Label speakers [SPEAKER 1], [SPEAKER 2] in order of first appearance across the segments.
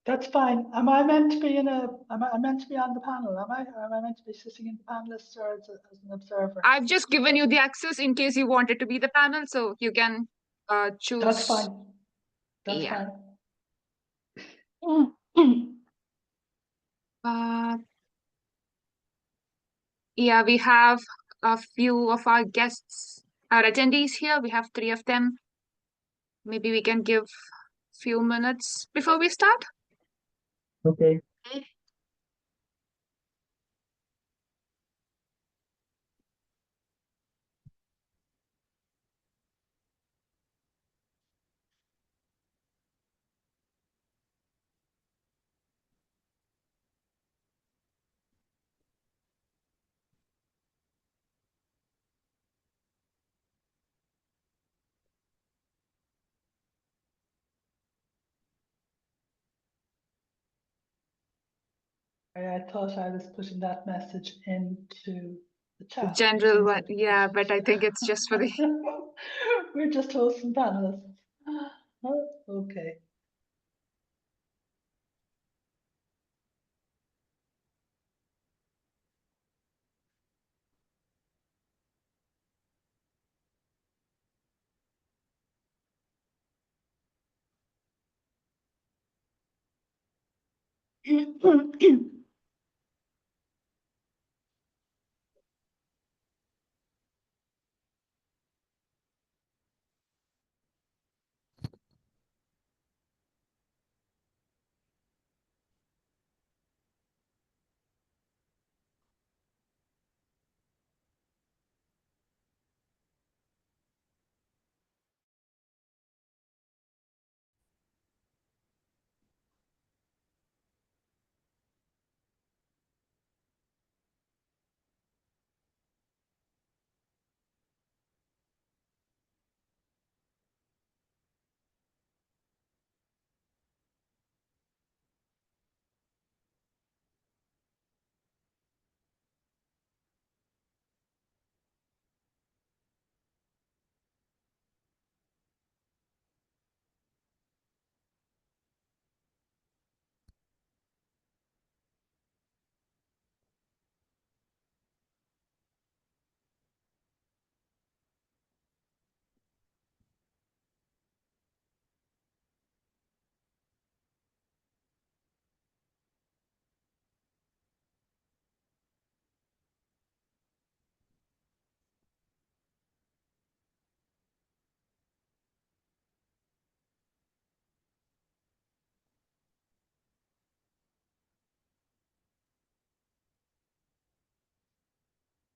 [SPEAKER 1] That's fine. Am I meant to be in a? Am I meant to be on the panel? Am I? Or am I meant to be sitting in the panelists or as an observer?
[SPEAKER 2] I've just given you the access in case you wanted to be the panel, so you can choose.
[SPEAKER 1] That's fine. That's
[SPEAKER 2] Yeah.
[SPEAKER 1] fine.
[SPEAKER 2] Yeah, we have a few of our guests, our attendees here. We have 3 of them. Maybe we can give few minutes before we start.
[SPEAKER 3] Okay.
[SPEAKER 1] I thought I was putting that message into the chat.
[SPEAKER 2] General one, yeah, but I think it's just for the.
[SPEAKER 1] We're just hosting panelists. Oh, okay.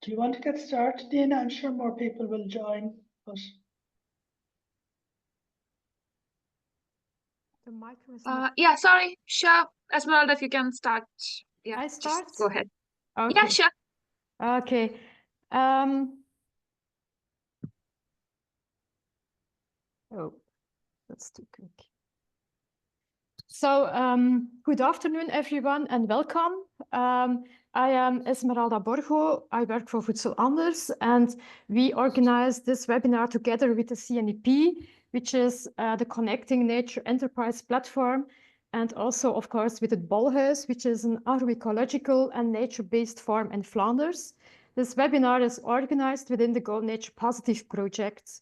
[SPEAKER 1] Do you want to get started, Dina? I'm sure more people will join, but
[SPEAKER 4] the micro is not...
[SPEAKER 2] Yeah, sorry, sure. Esmeralda, if you can start. Yeah,
[SPEAKER 4] I
[SPEAKER 2] just
[SPEAKER 4] start?
[SPEAKER 2] go ahead.
[SPEAKER 4] Okay.
[SPEAKER 2] Yeah, sure.
[SPEAKER 4] Okay. Oh, that's too quick. So, good afternoon, everyone, and welcome. I am Esmeralda Borgo. I work for Voedsel Anders, and we organized this webinar together with the CNEP, which is the Connecting Nature Enterprise platform, and also, of course, with Het Bolhuis, which is an agroecological and nature-based farm in Flanders. This webinar is organized within the GoNaturePositive project.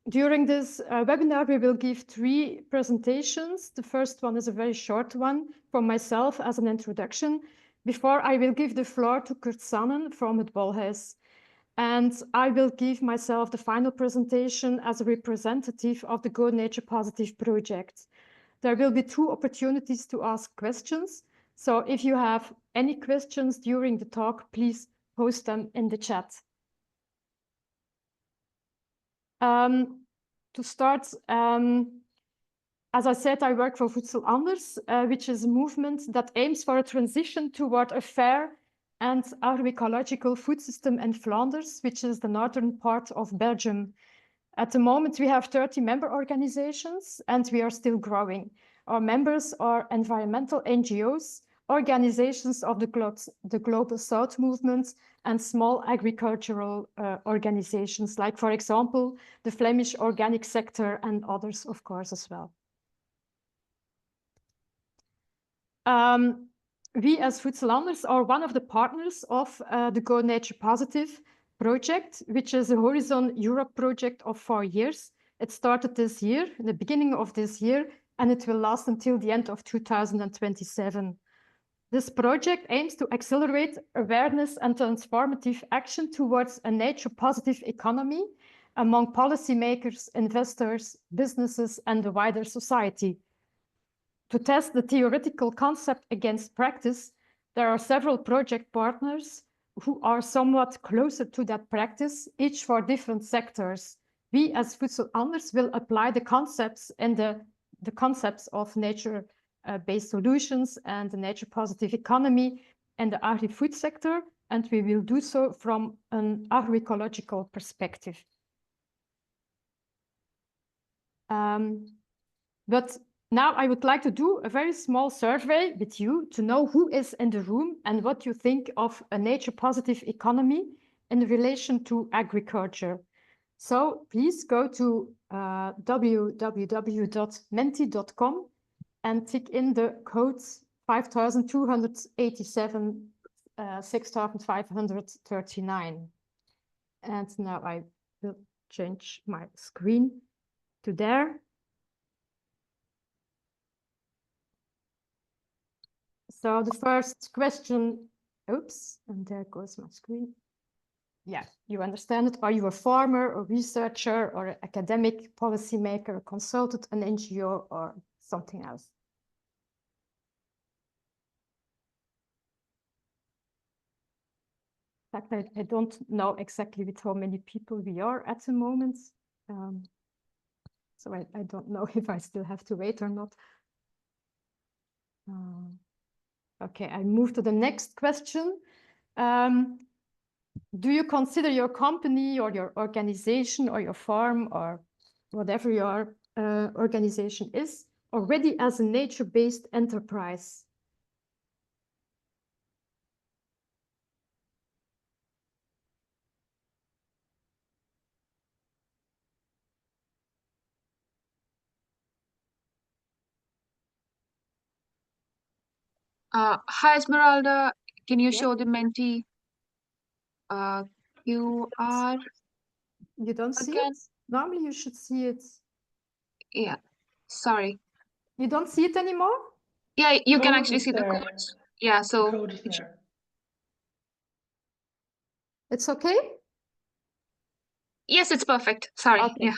[SPEAKER 4] During this webinar, we will give 3 presentations. The first one is a very short one from myself as an introduction, before I will give the floor to Kurt Sannen from Het Bolhuis. And I will give myself the final presentation as a representative of the GoNaturePositive project. There will be 2 opportunities to ask questions. So if you have any questions during the talk, please post them in the chat. To start, as I said, I work for Voedsel Anders, which is a movement that aims for a transition toward a fair and agroecological food system in Flanders, which is the northern part of Belgium. At the moment, we have 30 member organizations, and we are still growing. Our members are environmental NGOs, organizations of the Global South movement, and small agricultural organizations, like, for example, the Flemish organic sector and others, of course, as well. we as Voedselanders are one of the partners of the GoNaturePositive project, which is a Horizon Europe project of 4 years. It started this year, in the beginning of this year, and it will last until the end of 2027. This project aims to accelerate awareness and transformative action towards a nature-positive economy among policymakers, investors, businesses, and the wider society. To test the theoretical concept against practice, there are several project partners who are somewhat closer to that practice, each for different sectors. We as Voedselanders will apply the concepts and the concepts of nature-based solutions and the nature-positive economy and the agri-food sector, and we will do so from an agroecological perspective. But now I would like to do a very small survey with you to know who is in the room and what you think of a nature-positive economy in relation to agriculture. So please go to www.menti.com and tick in the codes 5287 6539. And now I will change my screen to there. So the first question, oops, and there goes my screen. Yeah, you understand it. Are you a farmer, a researcher, or an academic, policymaker, a consultant, an NGO, or something else? In fact, I don't know exactly with how many people we are at the moment. So I don't know if I still have to wait or not. Okay, I move to the next question. Do you consider your company or your organization or your farm or whatever your organization is already as a nature-based enterprise?
[SPEAKER 2] Hi, Esmeralda. Can you
[SPEAKER 4] Yeah.
[SPEAKER 2] show the Menti QR
[SPEAKER 4] You don't see
[SPEAKER 2] again?
[SPEAKER 4] it? Normally you should see it.
[SPEAKER 2] Yeah, sorry.
[SPEAKER 4] You don't see it anymore?
[SPEAKER 2] Yeah, you can
[SPEAKER 1] Code
[SPEAKER 2] actually
[SPEAKER 1] is
[SPEAKER 2] see the
[SPEAKER 1] there.
[SPEAKER 2] codes. Yeah,
[SPEAKER 1] The
[SPEAKER 2] so
[SPEAKER 1] code is there.
[SPEAKER 4] It's okay?
[SPEAKER 2] yes, it's perfect. Sorry.
[SPEAKER 4] Okay.
[SPEAKER 2] Yeah.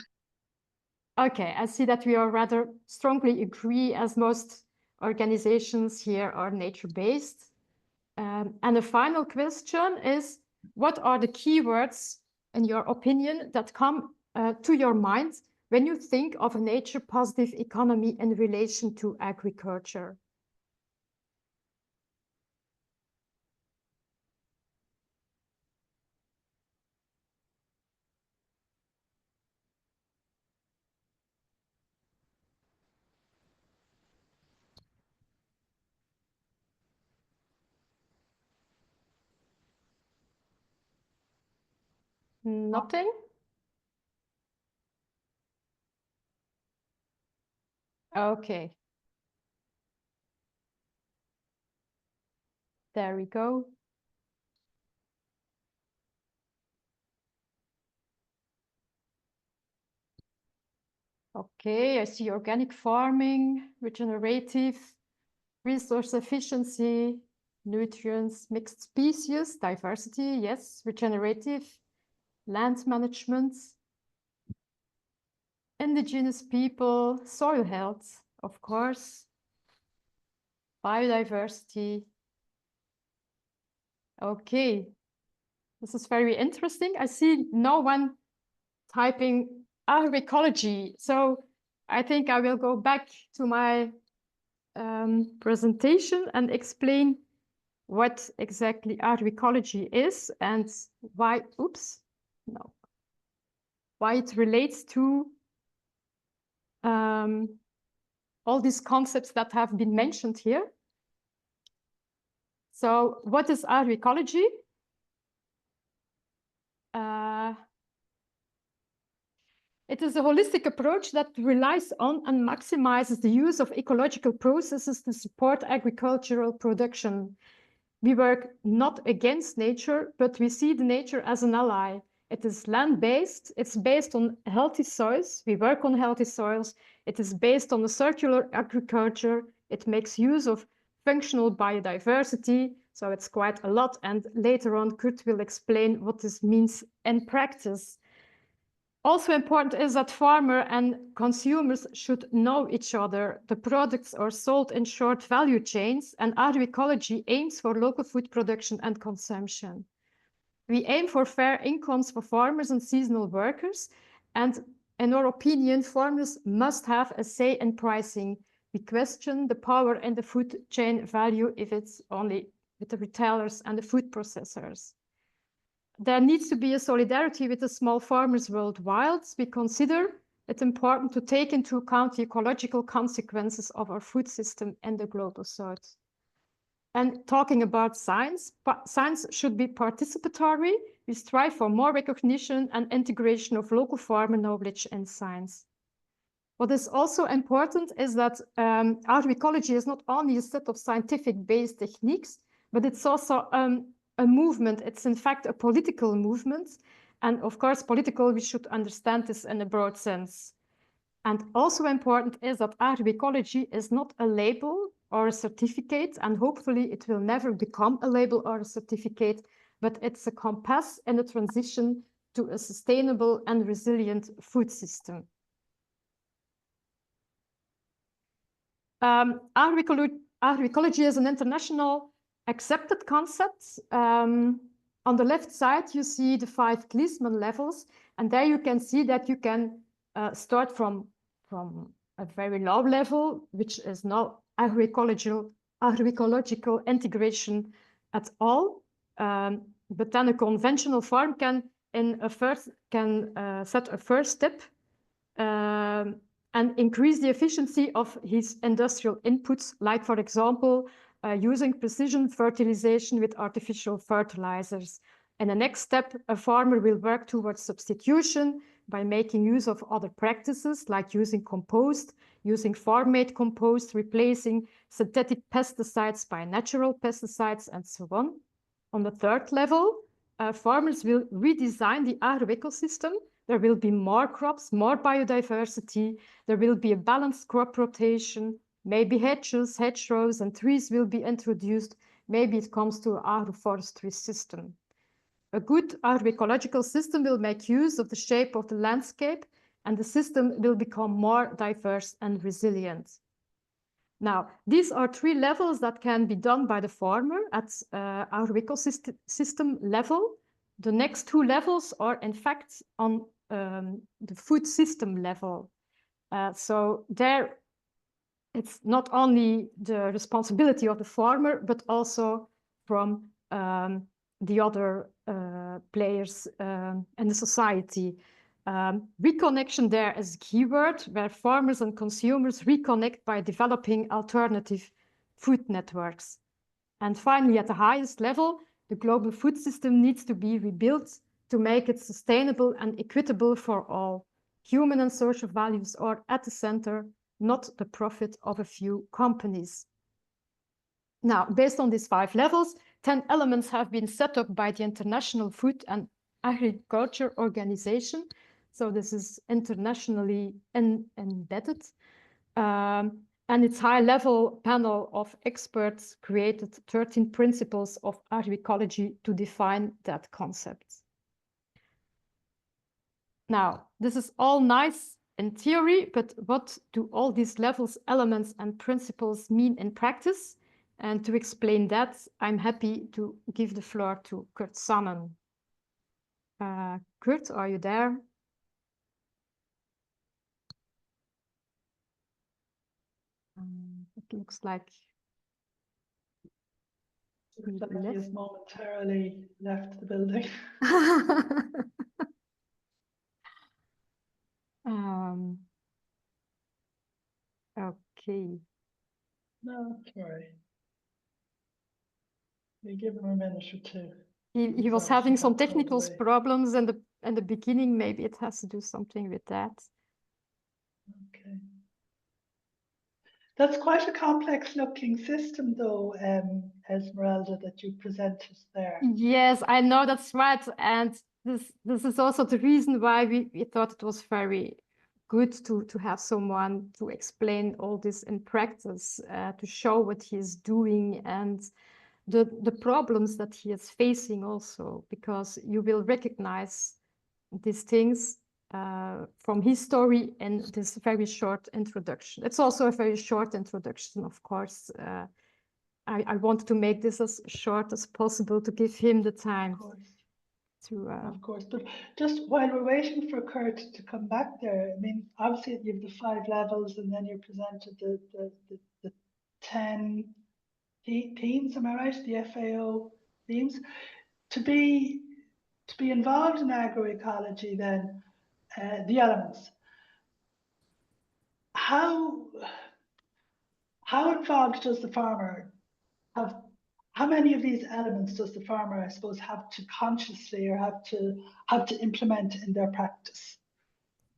[SPEAKER 4] Okay, I see that we are rather strongly agree as most organizations here are nature-based. And the final question is, what are the keywords, in your opinion, that come to your mind when you think of a nature-positive economy in relation to agriculture? Nothing? Okay. There we go. Okay, I see organic farming, regenerative, resource efficiency, nutrients, mixed species, diversity, yes, regenerative, land management, indigenous people, soil health, of course, biodiversity. Okay, this is very interesting. I see no one typing agroecology, so I think I will go back to my presentation and explain what exactly agroecology is and why, why it relates to all these concepts that have been mentioned here. So what is agroecology? It is a holistic approach that relies on and maximizes the use of ecological processes to support agricultural production. We work not against nature, but we see the nature as an ally. It is land-based, it's based on healthy soils, we work on healthy soils, it is based on a circular agriculture, it makes use of functional biodiversity, so it's quite a lot, and later on Kurt will explain what this means in practice. Also important is that farmers and consumers should know each other. The products are sold in short value chains, and agroecology aims for local food production and consumption. We aim for fair incomes for farmers and seasonal workers, and in our opinion, farmers must have a say in pricing. We question the power in the food chain value if it's only with the retailers and the food processors. There needs to be a solidarity with the small farmers worldwide. We consider it important to take into account the ecological consequences of our food system in the global south. And talking about science, science should be participatory. We strive for more recognition and integration of local farmer knowledge in science. What is also important is that agroecology is not only a set of scientific-based techniques, but it's also a movement. It's in fact a political movement. And of course, political, we should understand this in a broad sense. And also important is that agroecology is not a label or a certificate, and hopefully it will never become a label or a certificate, but it's a compass in the transition to a sustainable and resilient food system. Agroecology is an international accepted concept. On the left side, you see the 5 Gleesman levels, and there you can see that you can start from a very low level, which is no agroecological integration at all. But then a conventional farm can set a first step and increase the efficiency of his industrial inputs, like, for example, using precision fertilization with artificial fertilizers. In the next step, a farmer will work towards substitution by making use of other practices, like using compost, using farm-made compost, replacing synthetic pesticides by natural pesticides, and so on. On the third level, farmers will redesign the agroecosystem. There will be more crops, more biodiversity. There will be a balanced crop rotation. Maybe hedges, hedgerows, and trees will be introduced. Maybe it comes to an agroforestry system. A good agroecological system will make use of the shape of the landscape, and the system will become more diverse and resilient. Now, these are 3 levels that can be done by the farmer at agroecosystem level. The next 2 levels are, in fact, on the food system level. So there, it's not only the responsibility of the farmer, but also from the other players in the society. Reconnection there is a keyword where farmers and consumers reconnect by developing alternative food networks. And finally, at the highest level, the global food system needs to be rebuilt to make it sustainable and equitable for all. Human and social values are at the center, not the profit of a few companies. Now, based on these 5 levels, 10 elements have been set up by the International Food and Agriculture Organization. So this is internationally embedded. And its high-level panel of experts created 13 principles of agroecology to define that concept. Now, this is all nice in theory, but what do all these levels, elements, and principles mean in practice? And to explain that, I'm happy to give the floor to Kurt Sannen. Kurt, are you there? It looks like
[SPEAKER 1] He has momentarily left the building.
[SPEAKER 4] Okay.
[SPEAKER 1] No, sorry. We give him a minute or two.
[SPEAKER 4] He was having some technical problems in in the beginning, maybe it has to do something with that.
[SPEAKER 1] Okay. That's quite a complex looking system though, Esmeralda, that you presented there.
[SPEAKER 4] Yes, I know that's right. And this is also the reason why we thought it was very good to have someone to explain all this in practice, to show what he is doing and the problems that he is facing also, because you will recognize these things from his story in this very short introduction. It's also a very short introduction, of course. I want to make this as short as possible to give him the time to.
[SPEAKER 1] Of course, but just while we're waiting for Kurt to come back there, I mean, obviously you have the 5 levels, and then you presented the 10 themes. Am I right? The FAO themes. To be involved in agroecology, then the elements. How involved does the farmer have? How many of these elements does the farmer, I suppose, have to consciously or have to implement in their practice?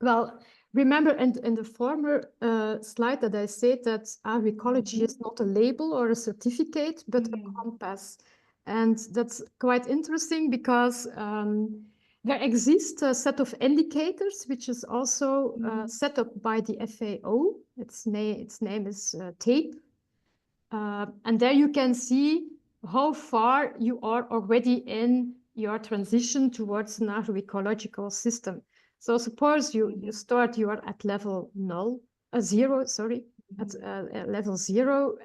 [SPEAKER 4] Well, remember in the former slide that I said that agroecology is not a label or a certificate, but a compass. And that's quite interesting because there exists a set of indicators, which is also set up by the FAO. Its name is TAPE. And there you can see how far you are already in your transition towards an agroecological system. So suppose you start, you are at level 0, sorry, at level 0,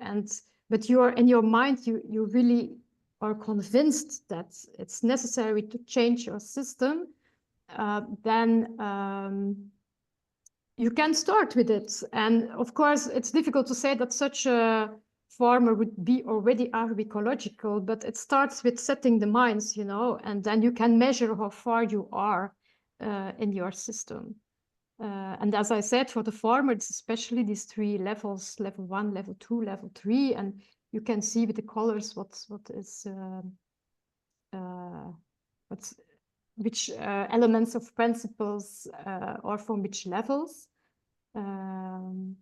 [SPEAKER 4] but you are in your mind, you really are convinced that it's necessary to change your system, then you can start with it. And of course, it's difficult to say that such a farmer would be already agroecological, but it starts with setting the minds, you know, and then you can measure how far you are in your system. And as I said, for the farmer, it's especially these 3 levels, level 1, level 2, level 3, and you can see with the colors which elements of principles are from which levels. Right.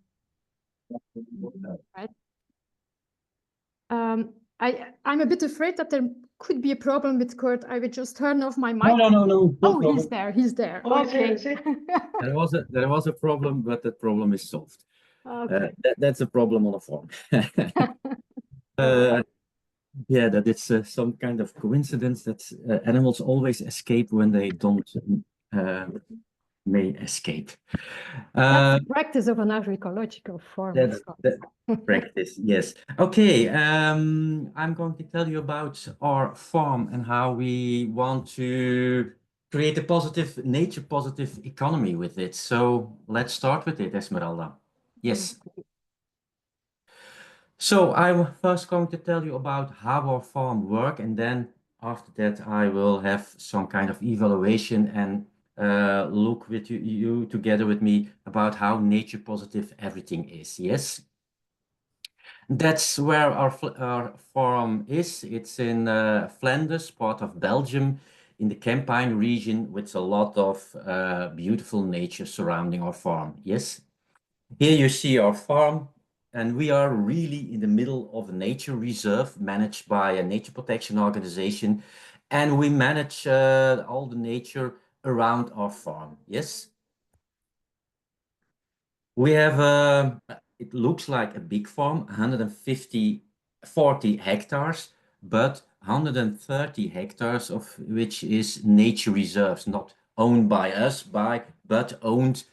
[SPEAKER 4] I'm a bit afraid that there could be a problem with Kurt. I will just turn off my mic.
[SPEAKER 3] No.
[SPEAKER 4] Oh, he's there. He's there.
[SPEAKER 1] Oh,
[SPEAKER 4] Okay.
[SPEAKER 1] is he?
[SPEAKER 3] There was a problem, but that problem is solved.
[SPEAKER 4] Okay.
[SPEAKER 3] That's a problem on a farm. Yeah, that it's some kind of coincidence that animals always escape when they don't may escape.
[SPEAKER 4] That's the practice of an agroecological farm.
[SPEAKER 3] That's the practice, yes. Okay, I'm going to tell you about our farm and how we want to create a positive, nature-positive economy with it. So let's start with it, Esmeralda. Yes. So I'm first going to tell you about how our farm works, and then after that I will have some kind of evaluation and look with you together with me about how nature positive everything is. Yes, that's where our farm is. It's in Flanders, part of Belgium, in the Kempen region, with a lot of beautiful nature surrounding our farm. Yes, here you see our farm. And we are really in the middle of a nature reserve managed by a nature protection organization. And we manage all the nature around our farm. Yes. We have, it looks like a big farm, 40 hectares, but 130 hectares of which is nature reserves, not owned by us, but owned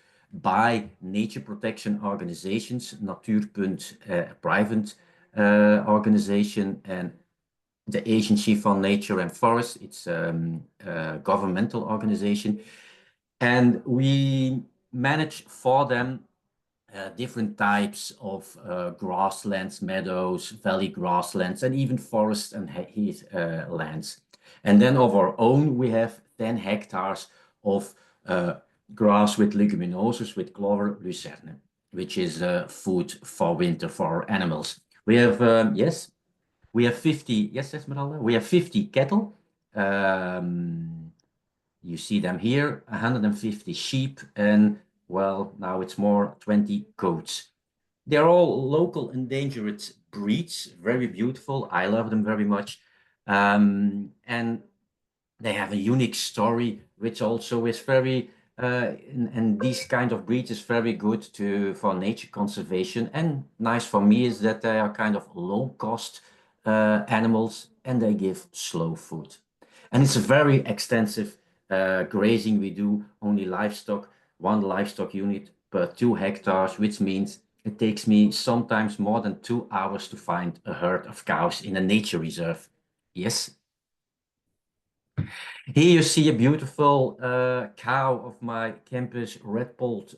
[SPEAKER 3] by nature protection organizations, Natuurpunt, private organization, and the Agency for Nature and Forest, it's a governmental organization. And we manage for them different types of grasslands, meadows, valley grasslands, and even forests and heath lands. And then of our own, we have 10 hectares of grass with leguminoses, with clover, lucerne, which is food for winter for our animals. We have, yes, we have 50, yes, Esmeralda, we have 50 cattle. You see them here, 150 sheep, and well, now it's more 20 goats. They're all local endangered breeds, very beautiful. I love them very much. And they have a unique story, which also is very, and these kind of breeds is very good for nature conservation. And nice for me is that they are kind of low cost animals and they give slow food. And it's a very extensive grazing we do, only livestock, one livestock unit per 2 hectares, which means it takes me sometimes more than 2 hours to find a herd of cows in a nature reserve. Yes. Here you see a beautiful cow of my Kempen's red-polled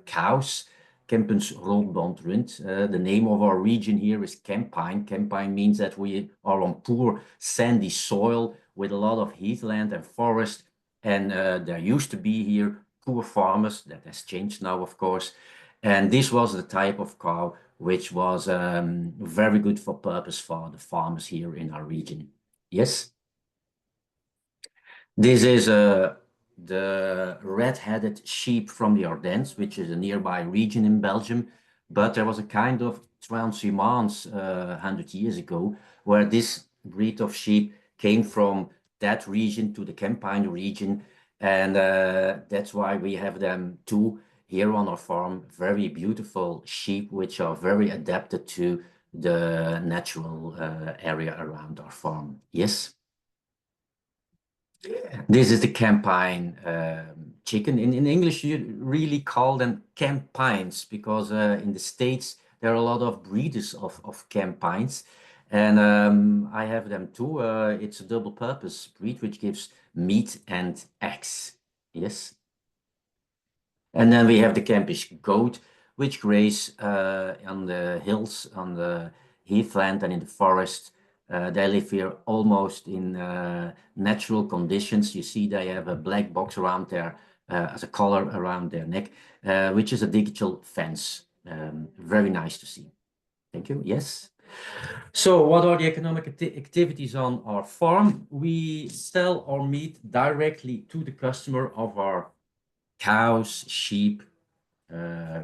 [SPEAKER 3] cows, Kempen's roodbondrund. The name of our region here is Kempine. Kempine means that we are on poor sandy soil with a lot of heathland and forest. And there used to be here poor farmers. That has changed now, of course. And this was the type of cow which was very good for purpose for the farmers here in our region. Yes. This is the red-headed sheep from the Ardennes, which is a nearby region in Belgium. But there was a kind of transhumance 100 years ago, where this breed of sheep came from that region to the Kempine region. And that's why we have them too here on our farm. Very beautiful sheep, which are very adapted to the natural area around our farm. Yes. This is the Kempine chicken. In English, you really call them Kempines because in the States, there are a lot of breeders of Kempines. And I have them too. It's a double purpose breed which gives meat and eggs. Yes. And then we have the Kempish goat, which graze on the hills, on the heathland and in the forest. They live here almost in natural conditions. You see they have a black box around their, as a collar around their neck, which is a digital fence. Very nice to see. Thank you. Yes. So what are the economic activities on our farm? We sell our meat directly to the customer of our cows, sheep,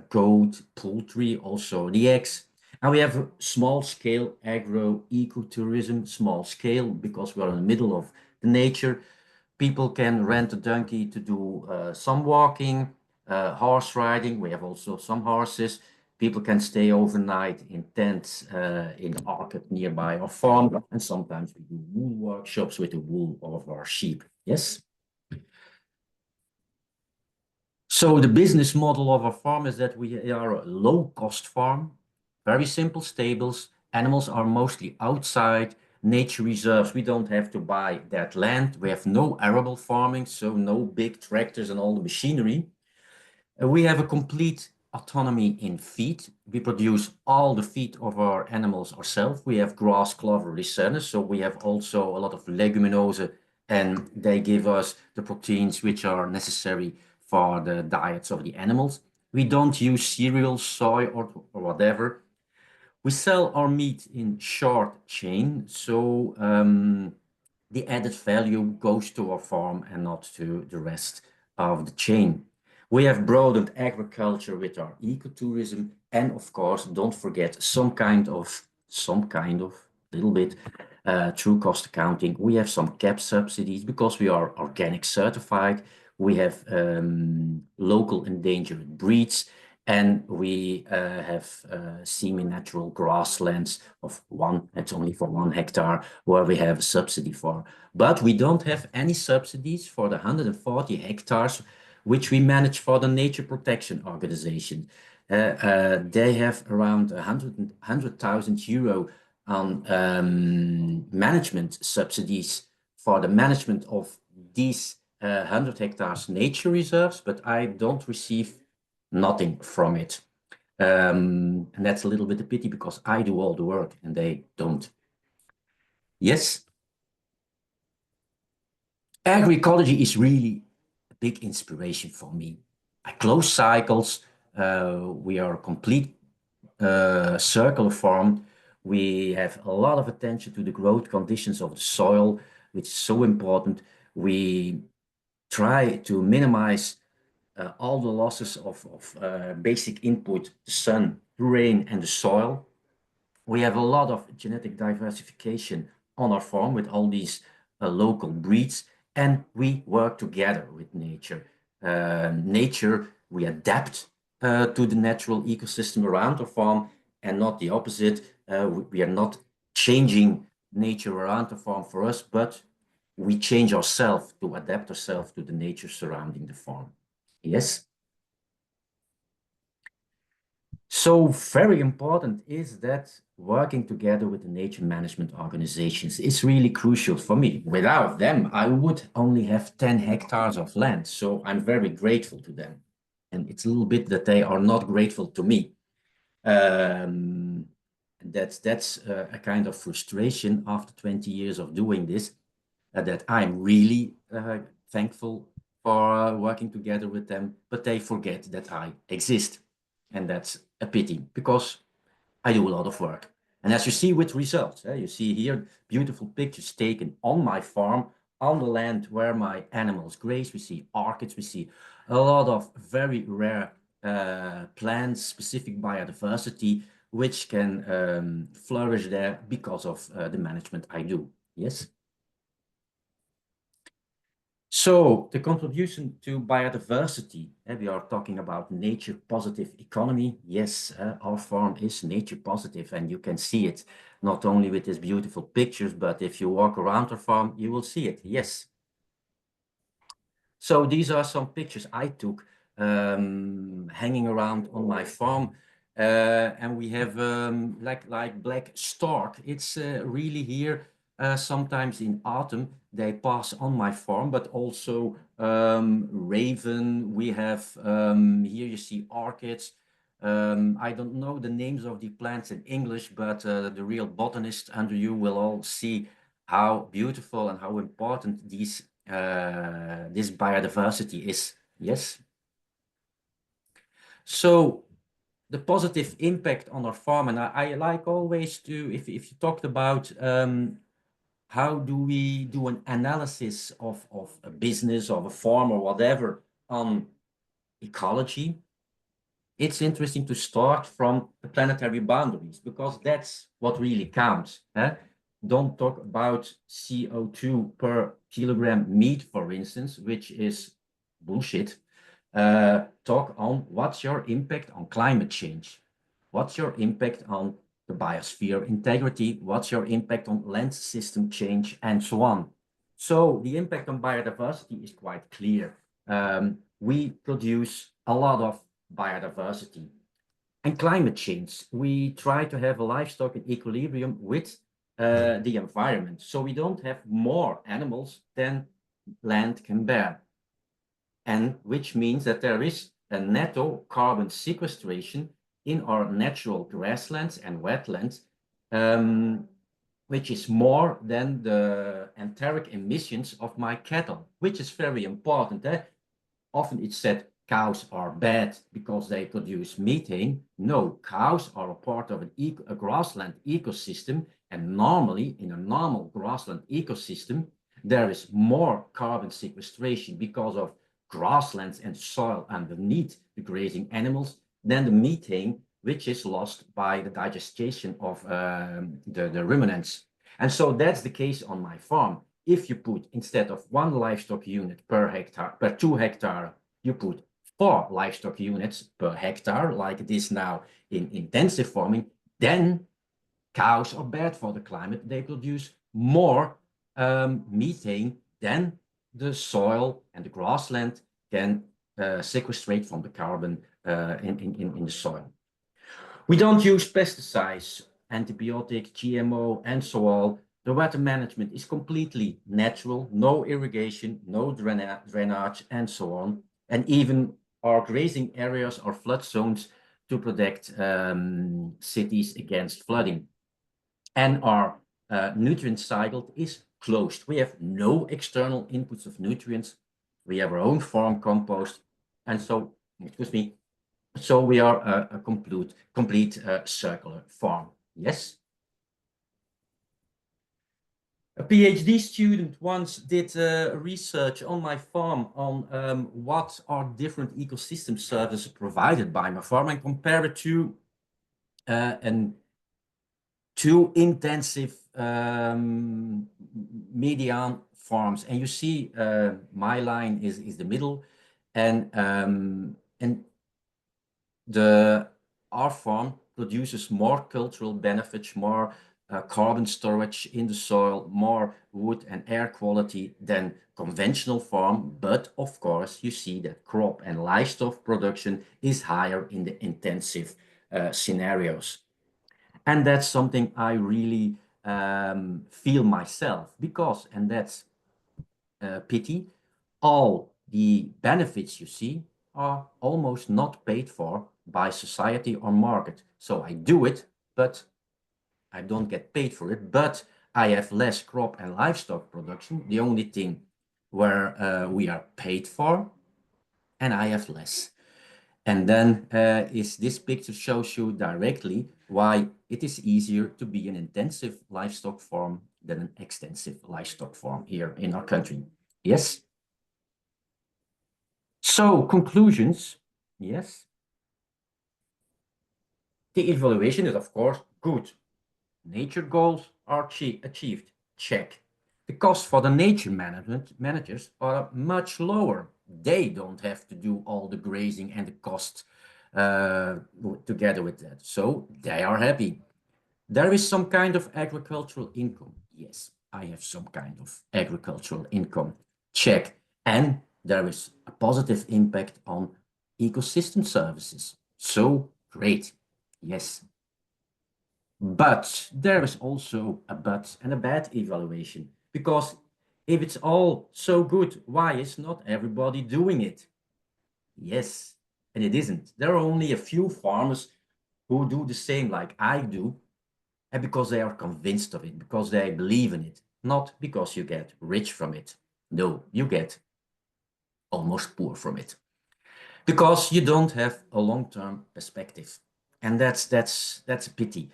[SPEAKER 3] goat, poultry, also the eggs. And we have a small scale agro-ecotourism, small scale, because we're in the middle of the nature. People can rent a donkey to do some walking, horse riding. We have also some horses. People can stay overnight in tents in the market nearby our farm. And sometimes we do wool workshops with the wool of our sheep. Yes. So the business model of our farm is that we are a low-cost farm, very simple stables. Animals are mostly outside, nature reserves. We don't have to buy that land. We have no arable farming, so no big tractors and all the machinery. We have a complete autonomy in feed. We produce all the feed of our animals ourselves. We have grass, clover, lucerne, so we have also a lot of leguminose, and they give us the proteins which are necessary for the diets of the animals. We don't use cereals, soy, or whatever. We sell our meat in short chain, so the added value goes to our farm and not to the rest of the chain. We have broadened agriculture with our ecotourism, and of course, don't forget some kind of little bit true cost accounting. We have some cap subsidies because we are organic certified. We have local endangered breeds, and we have semi-natural grasslands of it's only for 1 hectare, where we have a subsidy for. But we don't have any subsidies for the 140 hectares which we manage for the Nature Protection Organization. They have around 100,000 euro on management subsidies for the management of these 100 hectares nature reserves, but I don't receive nothing from it. And that's a little bit a pity because I do all the work and they don't. Yes. Agroecology is really a big inspiration for me. I close cycles. We are a complete circular farm. We have a lot of attention to the growth conditions of the soil, which is so important. We try to minimize all the losses of basic input, the sun, the rain, and the soil. We have a lot of genetic diversification on our farm with all these local breeds, and we work together with nature. Nature, we adapt to the natural ecosystem around our farm, and not the opposite. We are not changing nature around the farm for us, but we change ourselves to adapt ourselves to the nature surrounding the farm. Yes. So very important is that working together with the nature management organizations is really crucial for me. Without them, I would only have 10 hectares of land. So I'm very grateful to them. And it's a little bit that they are not grateful to me. That's a kind of frustration after 20 years of doing this, that I'm really thankful for working together with them, but they forget that I exist. And that's a pity, because I do a lot of work. And as you see with results, you see here beautiful pictures taken on my farm, on the land where my animals graze. We see orchids, we see a lot of very rare plants, specific biodiversity, which can flourish there because of the management I do. Yes. So the contribution to biodiversity, we are talking about nature positive economy. Yes, our farm is nature positive, and you can see it not only with these beautiful pictures, but if you walk around our farm, you will see it. Yes. So these are some pictures I took hanging around on my farm. And we have like black stork. It's really here. Sometimes in autumn they pass on my farm, but also raven. We have here you see orchids. I don't know the names of the plants in English, but the real botanists under you will all see how beautiful and how important this biodiversity is. Yes. So the positive impact on our farm, and I like always to, if you talked about how do we do an analysis of a business, of a farm or whatever on ecology, it's interesting to start from the planetary boundaries, because that's what really counts. Don't talk about CO2 per kilogram meat, for instance, which is bullshit. Talk on what's your impact on climate change? What's your impact on the biosphere integrity? What's your impact on land system change, and so on? So the impact on biodiversity is quite clear. We produce a lot of biodiversity. And climate change, we try to have a livestock in equilibrium with the environment. So we don't have more animals than land can bear. And which means that there is a netto carbon sequestration in our natural grasslands and wetlands, which is more than the enteric emissions of my cattle, which is very important. Often it's said cows are bad because they produce methane. No, cows are a part of a grassland ecosystem, and normally in a normal grassland ecosystem, there is more carbon sequestration because of grasslands and soil underneath the grazing animals than the methane, which is lost by the digestion of the ruminants. And so that's the case on my farm. If you put, instead of 1 livestock unit per hectare, per 2 hectare, you put 4 livestock units per hectare, like it is now in intensive farming, then cows are bad for the climate. They produce more methane than the soil and the grassland can sequestrate from the carbon in the soil. We don't use pesticides, antibiotic, GMO, and so on. The water management is completely natural, no irrigation, no drainage, and so on. And even our grazing areas are flood zones to protect cities against flooding. And our nutrient cycle is closed. We have no external inputs of nutrients. We have our own farm compost. And so, excuse me, so we are a complete circular farm. Yes. A PhD student once did research on my farm on what are different ecosystem services provided by my farm and compare it to two intensive median farms. And you see my line is the middle, and our farm produces more cultural benefits, more carbon storage in the soil, more wood and air quality than conventional farm. But of course, you see that crop and livestock production is higher in the intensive scenarios. And that's something I really feel myself because, and that's pity, all the benefits you see are almost not paid for by society or market. So I do it, but I don't get paid for it, but I have less crop and livestock production, the only thing where we are paid for, and I have less. And then this picture shows you directly why it is easier to be an intensive livestock farm than an extensive livestock farm here in our country. Yes? So, conclusions, yes. The evaluation is, of course, good. Nature goals are achieved, check. The costs for the nature managers are much lower. They don't have to do all the grazing and the cost together with that. So they are happy. There is some kind of agricultural income. Yes, I have some kind of agricultural income. Check. And there is a positive impact on ecosystem services. So great. Yes. But there is also a but and a bad evaluation. Because if it's all so good, why is not everybody doing it? Yes, and it isn't. There are only a few farmers who do the same like I do, and because they are convinced of it, because they believe in it, not because you get rich from it. No, you get almost poor from it. Because you don't have a long-term perspective. And that's a pity.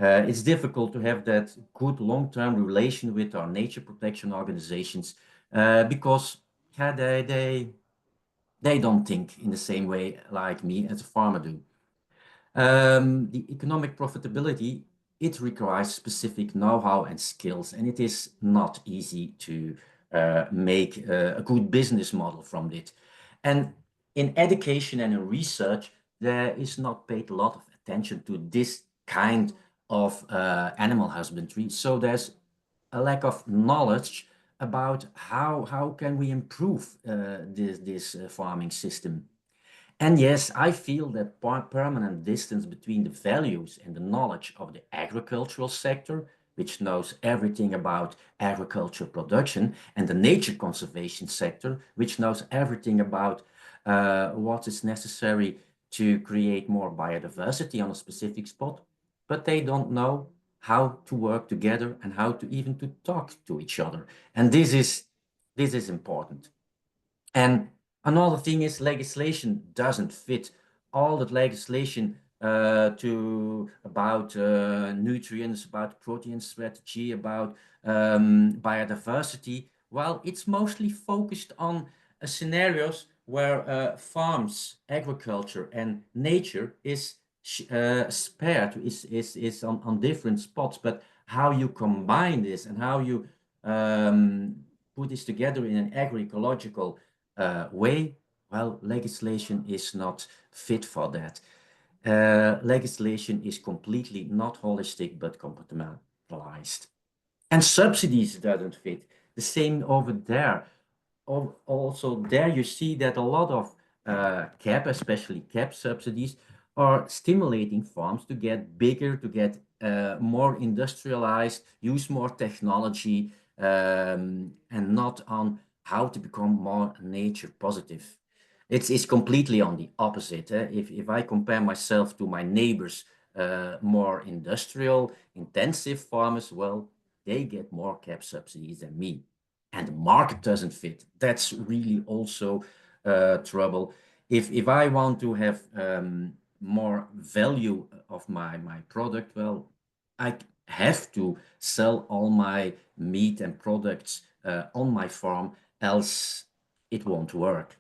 [SPEAKER 3] It's difficult to have that good long-term relation with our nature protection organizations because they don't think in the same way like me as a farmer do. The economic profitability, it requires specific know-how and skills, and it is not easy to make a good business model from it. And in education and in research, there is not paid a lot of attention to this kind of animal husbandry. So there's a lack of knowledge about how can we improve this farming system. And yes, I feel that permanent distance between the values and the knowledge of the agricultural sector, which knows everything about agriculture production, and the nature conservation sector, which knows everything about what is necessary to create more biodiversity on a specific spot, but they don't know how to work together and how to even to talk to each other. And this is important. And another thing is legislation doesn't fit. All that legislation about nutrients, about protein strategy, about biodiversity, well, it's mostly focused on scenarios where farms, agriculture, and nature is spared, is on different spots. But how you combine this and how you put this together in an agroecological way, well, legislation is not fit for that. Legislation is completely not holistic but compartmentalized. And subsidies doesn't fit. The same over there. Also there you see that a lot of CAP, especially CAP subsidies, are stimulating farms to get bigger, to get more industrialized, use more technology, and not on how to become more nature positive. It's completely on the opposite. If I compare myself to my neighbors, more industrial, intensive farmers, well, they get more CAP subsidies than me. And the market doesn't fit. That's really also trouble. If I want to have more value of my product, well, have to sell all my meat and products on my farm, else it won't work.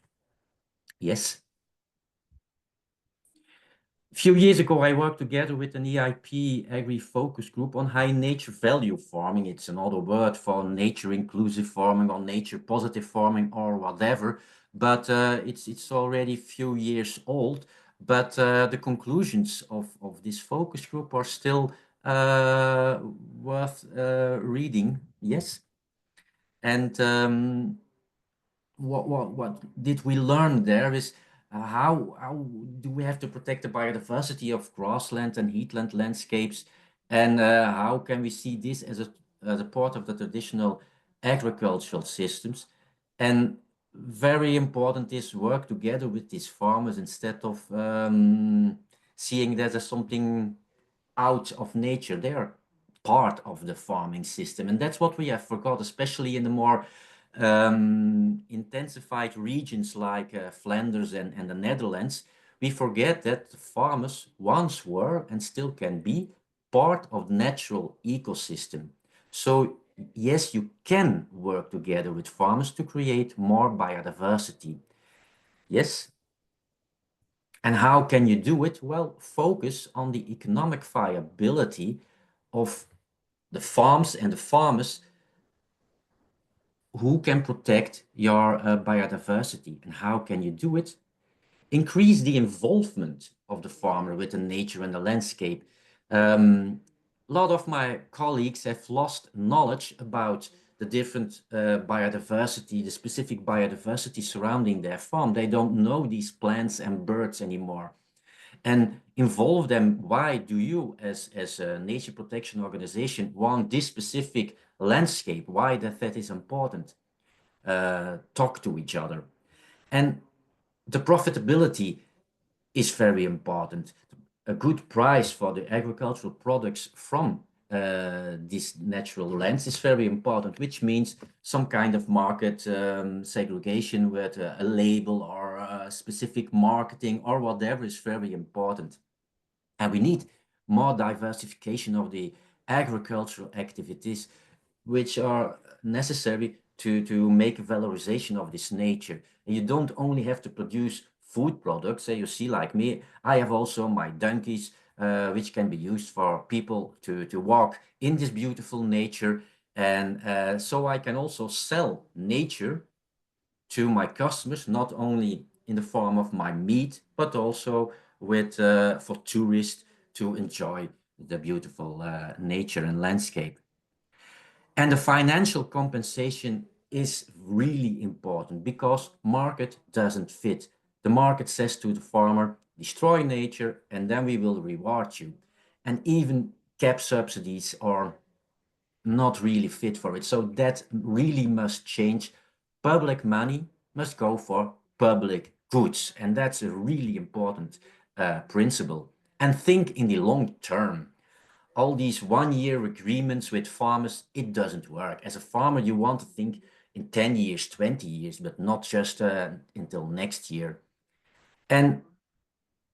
[SPEAKER 3] Yes. A few years ago, I worked together with an EIP agri-focus group on high nature value farming. It's another word for nature inclusive farming or nature positive farming or whatever. But it's already a few years old. But the conclusions of this focus group are still worth reading. Yes. And what did we learn there is how do we have to protect the biodiversity of grassland and heathland landscapes, and how can we see this as a part of the traditional agricultural systems. And very important is work together with these farmers instead of seeing that as something out of nature. They are part of the farming system, and that's what we have forgot, especially in the more intensified regions like Flanders and the Netherlands. We forget that farmers once were and still can be part of the natural ecosystem. So yes, you can work together with farmers to create more biodiversity. Yes. And how can you do it? Well, focus on the economic viability of the farms and the farmers who can protect your biodiversity. And how can you do it? Increase the involvement of the farmer with the nature and the landscape. A lot of my colleagues have lost knowledge about the different biodiversity, the specific biodiversity surrounding their farm. They don't know these plants and birds anymore. And involve them. Why do you, as a nature protection organization, want this specific landscape? Why that is important? Talk to each other. And the profitability is very important. A good price for the agricultural products from these natural lands is very important, which means some kind of market segregation with a label or specific marketing or whatever is very important. And we need more diversification of the agricultural activities which are necessary to make a valorization of this nature. And you don't only have to produce food products. You see, like me, I have also my donkeys, which can be used for people to walk in this beautiful nature. And so I can also sell nature to my customers, not only in the form of my meat, but also with for tourists to enjoy the beautiful nature and landscape. And the financial compensation is really important because market doesn't fit. The market says to the farmer, destroy nature and then we will reward you. And even cap subsidies are not really fit for it. So that really must change. Public money must go for public goods. And that's a really important principle. And think in the long term. All these 1 year agreements with farmers, it doesn't work. As a farmer, you want to think in 10 years, 20 years, but not just until next year. And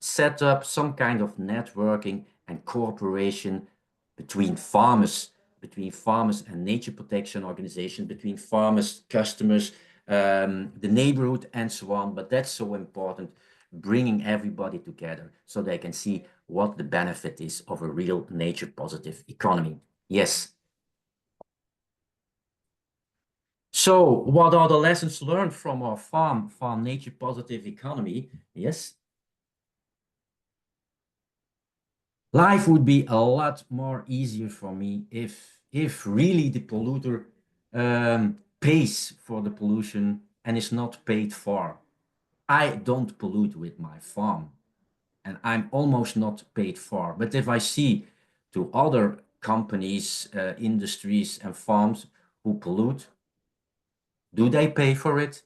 [SPEAKER 3] set up some kind of networking and cooperation between farmers and nature protection organizations, between farmers, customers, the neighborhood, and so on. But that's so important, bringing everybody together so they can see what the benefit is of a real nature positive economy. Yes. So what are the lessons learned from our farm nature positive economy? Yes. Life would be a lot more easier for me if really the polluter pays for the pollution and is not paid for. I don't pollute with my farm and I'm almost not paid for. But if I see to other companies, industries and farms who pollute, do they pay for it?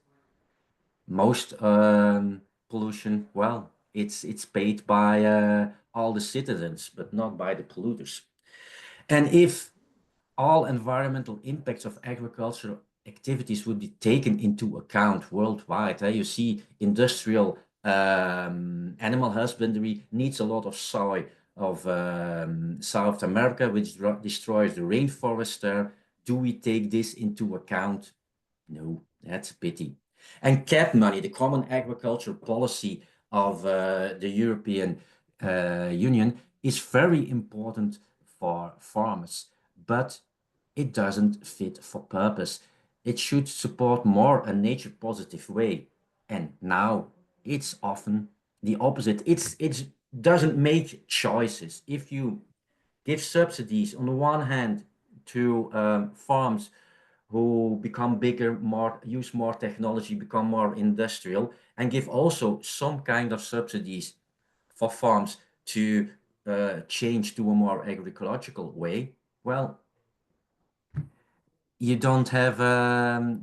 [SPEAKER 3] Most pollution, well, it's paid by all the citizens, but not by the polluters. And if all environmental impacts of agricultural activities would be taken into account worldwide, you see industrial animal husbandry needs a lot of soil, of South America, which destroys the rainforest there. Do we take this into account? No, that's a pity. And CAP money, the Common Agricultural Policy of the European Union, is very important for farmers, but it doesn't fit for purpose. It should support more a nature positive way. And now it's often the opposite. It doesn't make choices. If you give subsidies on the one hand to farms who become bigger, use more technology, become more industrial, and give also some kind of subsidies for farms to change to a more agroecological way, well, you don't have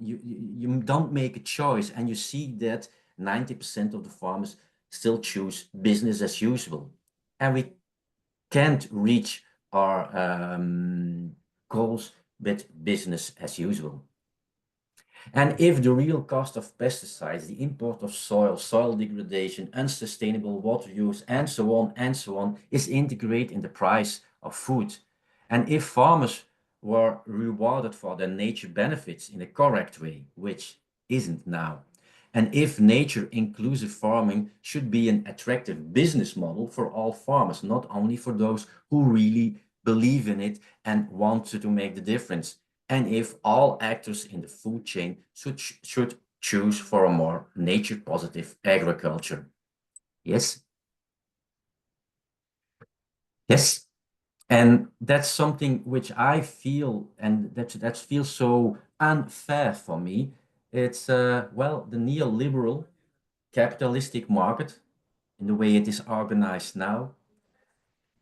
[SPEAKER 3] you don't make a choice, and you see that 90% of the farmers still choose business as usual, and we can't reach our goals with business as usual. And if the real cost of pesticides, the import of soil degradation, unsustainable water use, and so on, is integrated in the price of food, and if farmers were rewarded for their nature benefits in a correct way, which isn't now, and if nature inclusive farming should be an attractive business model for all farmers, not only for those who really believe in it and want to make the difference, and if all actors in the food chain should choose for a more nature positive agriculture. Yes? Yes. And that's something which I feel, and that feels so unfair for me. It's, well, the neoliberal capitalistic market, in the way it is organized now,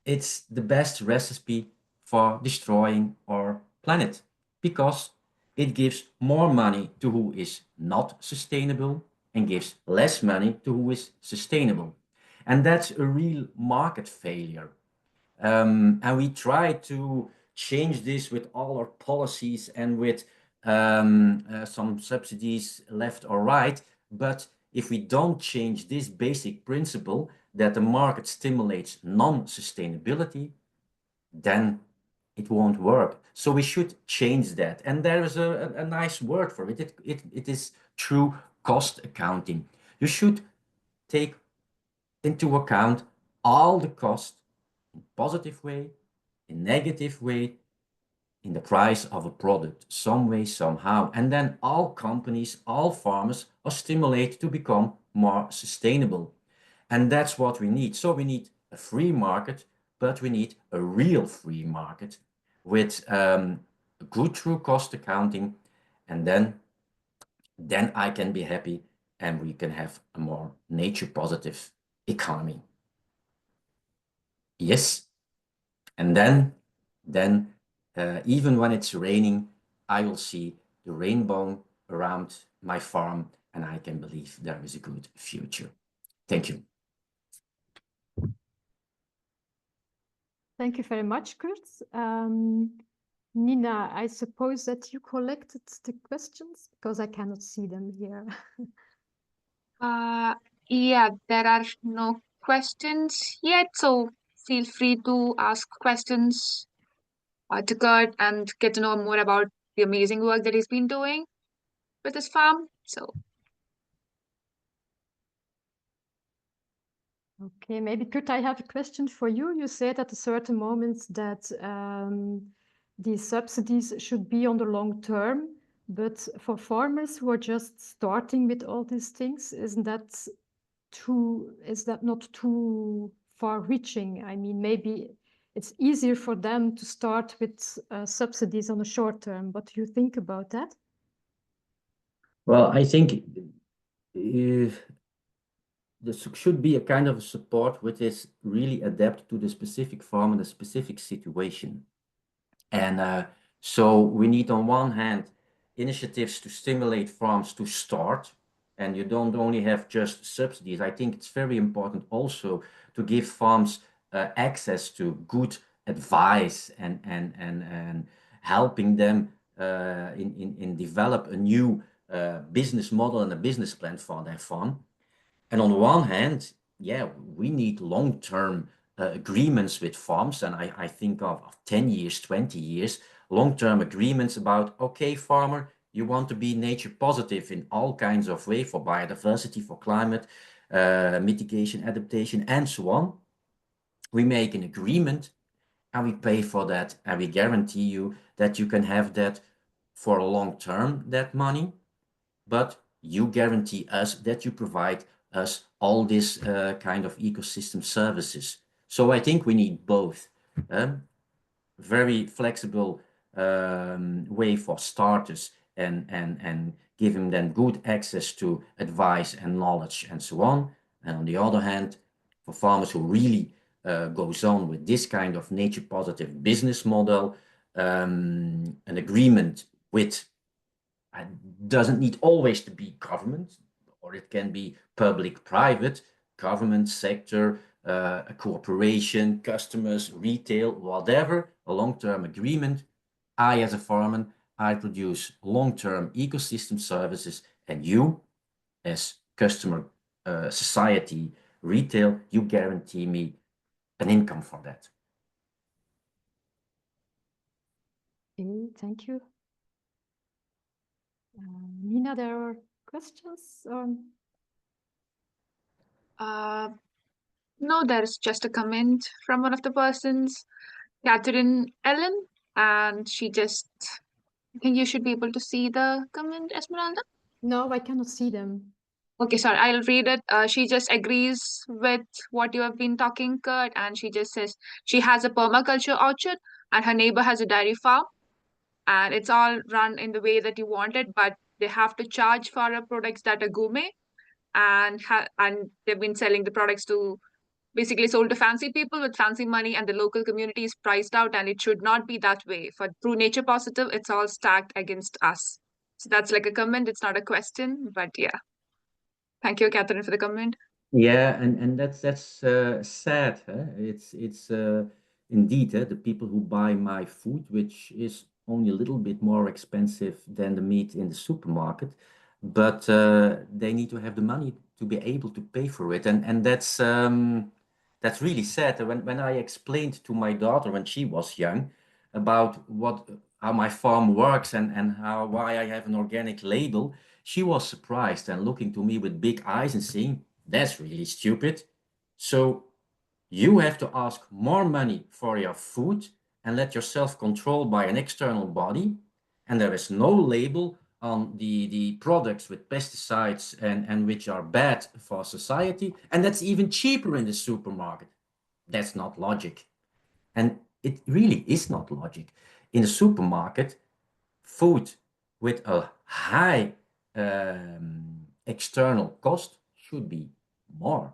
[SPEAKER 3] it's the best recipe for destroying our planet, because it gives more money to who is not sustainable and gives less money to who is sustainable. And that's a real market failure. And we try to change this with all our policies and with some subsidies left or right. But if we don't change this basic principle that the market stimulates non-sustainability, then it won't work. So we should change that. And there is a nice word for it. It is true cost accounting. You should take into account all the costs in positive way, in negative way, in the price of a product, some way, somehow. And then all companies, all farmers are stimulated to become more sustainable. And that's what we need. So we need a free market, but we need a real free market with good true cost accounting. And then I can be happy and we can have a more nature positive economy. Yes. And then even when it's raining, I will see the rainbow around my farm, and I can believe there is a good future. Thank you.
[SPEAKER 4] Thank you very much, Kurt. Nina, I suppose that you collected the questions because I cannot see them here.
[SPEAKER 2] Yeah, there are no questions yet, so feel free to ask questions to Kurt and get to know more about the amazing work that he's been doing with his farm. So
[SPEAKER 4] Okay, maybe Kurt, I have a question for you. You said at a certain moment that these subsidies should be on the long term, but for farmers who are just starting with all these things, is that not too far-reaching? I mean, maybe it's easier for them to start with subsidies on the short term. What do you think about that?
[SPEAKER 3] Well, I think there should be a kind of support which is really adapted to the specific farm and the specific situation. And so we need, on one hand, initiatives to stimulate farms to start. And you don't only have just subsidies. I think it's very important also to give farms access to good advice and helping them in develop a new business model and a business plan for their farm. And on the one hand, yeah, we need long-term agreements with farms, and I think of 10 years, 20 years, long-term agreements about, okay, farmer, you want to be nature positive in all kinds of ways for biodiversity, for climate, mitigation, adaptation, and so on. We make an agreement and we pay for that, and we guarantee you that you can have that for a long term, that money, but you guarantee us that you provide us all this kind of ecosystem services. So I think we need both. Very flexible way for starters and giving them good access to advice and knowledge and so on. And on the other hand, for farmers who really goes on with this kind of nature positive business model, an agreement with doesn't need always to be government, or it can be public, private, government sector, a corporation, customers, retail, whatever, a long-term agreement. I, as a farmer, I produce long-term ecosystem services, and you, as customer, society, retail, you guarantee me an income for that.
[SPEAKER 4] Okay, thank you. Nina, there are questions?
[SPEAKER 2] No, there's just a comment from one of the persons, Catherine Ellen, and she just, I think you should be able to see the comment, Esmeralda.
[SPEAKER 4] No, I cannot see them.
[SPEAKER 2] Okay, sorry, I'll read it. She just agrees with what you have been talking, Kurt, and she just says she has a permaculture orchard and her neighbor has a dairy farm, and it's all run in the way that you want it, but they have to charge for the products that are gourmet, and they've been selling the products to basically sold to fancy people with fancy money, and the local community is priced out, and it should not be that way. For through Nature Positive, it's all stacked against us. So that's like a comment. It's not a question, but yeah. Thank you, Catherine, for the comment.
[SPEAKER 3] Yeah, and that's sad. Huh? It's indeed the people who buy my food, which is only a little bit more expensive than the meat in the supermarket, but they need to have the money to be able to pay for it, and that's really sad. When I explained to my daughter when she was young about how my farm works and why I have an organic label, she was surprised and looking to me with big eyes and saying, "That's really stupid. So you have to ask more money for your food and let yourself controlled by an external body, and there is no label on the products with pesticides and which are bad for society, and that's even cheaper in the supermarket. That's not logic." And it really is not logic. In the supermarket, food with a high external cost should be more,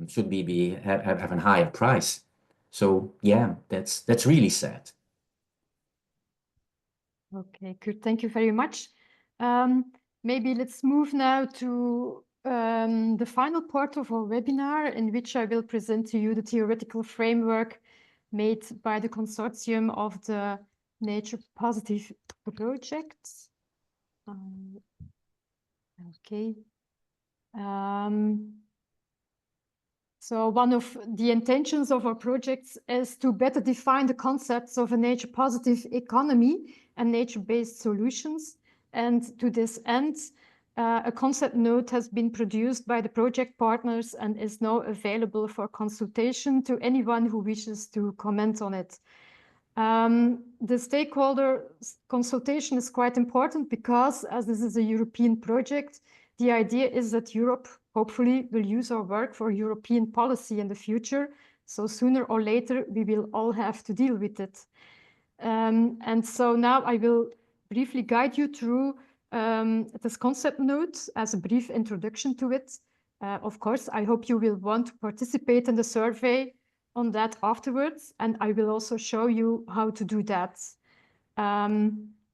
[SPEAKER 3] should have a higher price. So yeah, that's really sad.
[SPEAKER 4] Okay, good. Thank you very much. Maybe let's move now to the final part of our webinar, in which I will present to you the theoretical framework made by the consortium of the Nature Positive projects. Okay. So one of the intentions of our projects is to better define the concepts of a nature positive economy and nature-based solutions. And to this end, a concept note has been produced by the project partners and is now available for consultation to anyone who wishes to comment on it. The stakeholder consultation is quite important because, as this is a European project, the idea is that Europe hopefully will use our work for European policy in the future. So sooner or later, we will all have to deal with it. And so now I will briefly guide you through this concept note as a brief introduction to it. Of course, I hope you will want to participate in the survey on that afterwards, and I will also show you how to do that.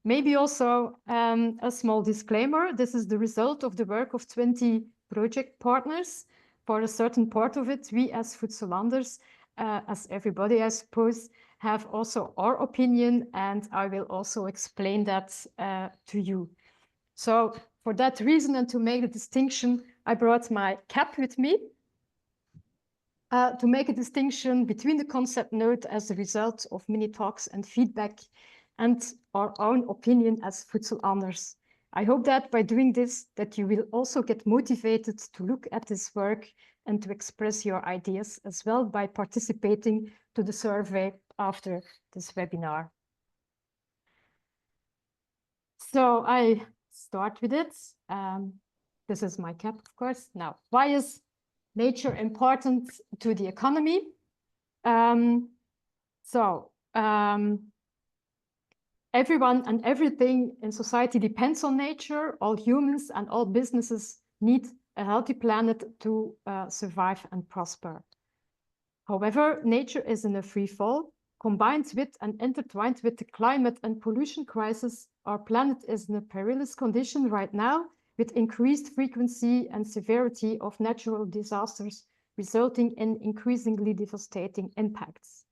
[SPEAKER 4] Maybe also a small disclaimer. This is the result of the work of 20 project partners. For a certain part of it, we as Voedsellanders, as everybody, I suppose, have also our opinion, and I will also explain that to you. So for that reason, and to make the distinction, I brought my cap with me. to make a distinction between the concept note as a result of many talks and feedback and our own opinion as voedselanders. I hope that by doing this, that you will also get motivated to look at this work and to express your ideas as well by participating to the survey after this webinar. So I start with it. This is my cap, of course. Now, why is nature important to the economy? Everyone and everything in society depends on nature. All humans and all businesses need a healthy planet to survive and prosper. However, nature is in a free fall. Combined with and intertwined with the climate and pollution crisis, our planet is in a perilous condition right now, with increased frequency and severity of natural disasters, resulting in increasingly devastating impacts.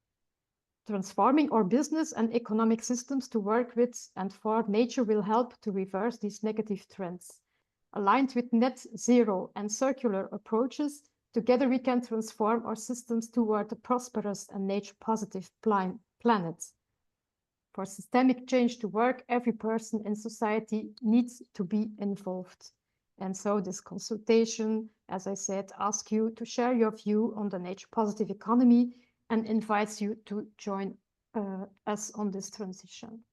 [SPEAKER 4] Transforming our business and economic systems to work with and for nature will help to reverse these negative trends. Aligned with net zero and circular approaches, together we can transform our systems toward a prosperous and nature-positive planet. For systemic change to work, every person in society needs to be involved. And so this consultation, as I said, asks you to share your view on the nature-positive economy and invites you to join us on this transition.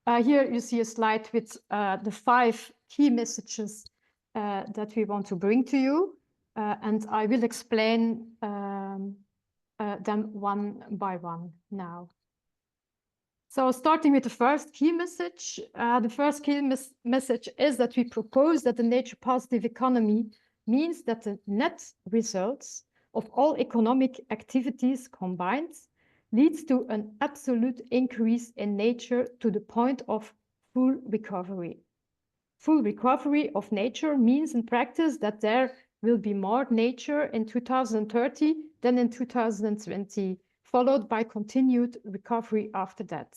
[SPEAKER 4] Here you see a slide with the 5 key messages that we want to bring to you, and I will explain them one by one now. So starting with the first key message, the first key message is that we propose that the nature-positive economy means that the net results of all economic activities combined leads to an absolute increase in nature to the point of full recovery. Full recovery of nature means in practice that there will be more nature in 2030 than in 2020, followed by continued recovery after that.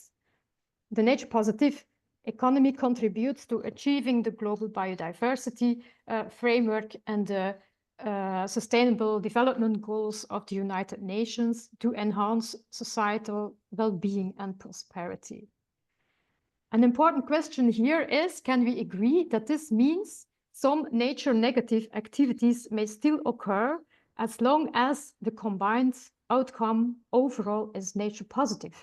[SPEAKER 4] The nature-positive economy contributes to achieving the global biodiversity framework and the Sustainable Development Goals of the United Nations to enhance societal well-being and prosperity. An important question here is, can we agree that this means some nature-negative activities may still occur as long as the combined outcome overall is nature-positive?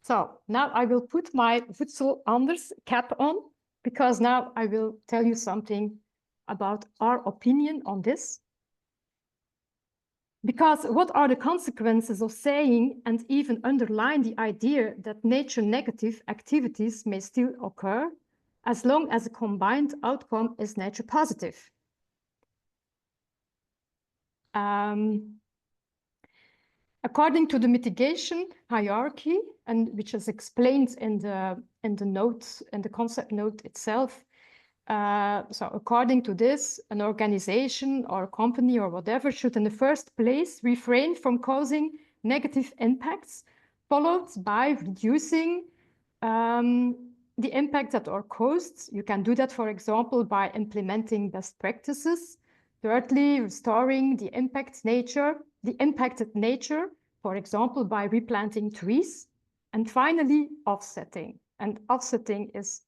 [SPEAKER 4] So now I will put my voedselanders cap on, because now I will tell you something about our opinion on this. Because what are the consequences of saying and even underline the idea that nature-negative activities may still occur as long as the combined outcome is nature-positive? According to the mitigation hierarchy, and which is explained in the note, in the concept note itself, so according to this, an organization or a company or whatever should in the first place refrain from causing negative impacts, followed by reducing the impact that are caused. You can do that, for example, by implementing best practices. Thirdly, restoring the impacted nature, for example, by replanting trees. And finally, offsetting. And offsetting is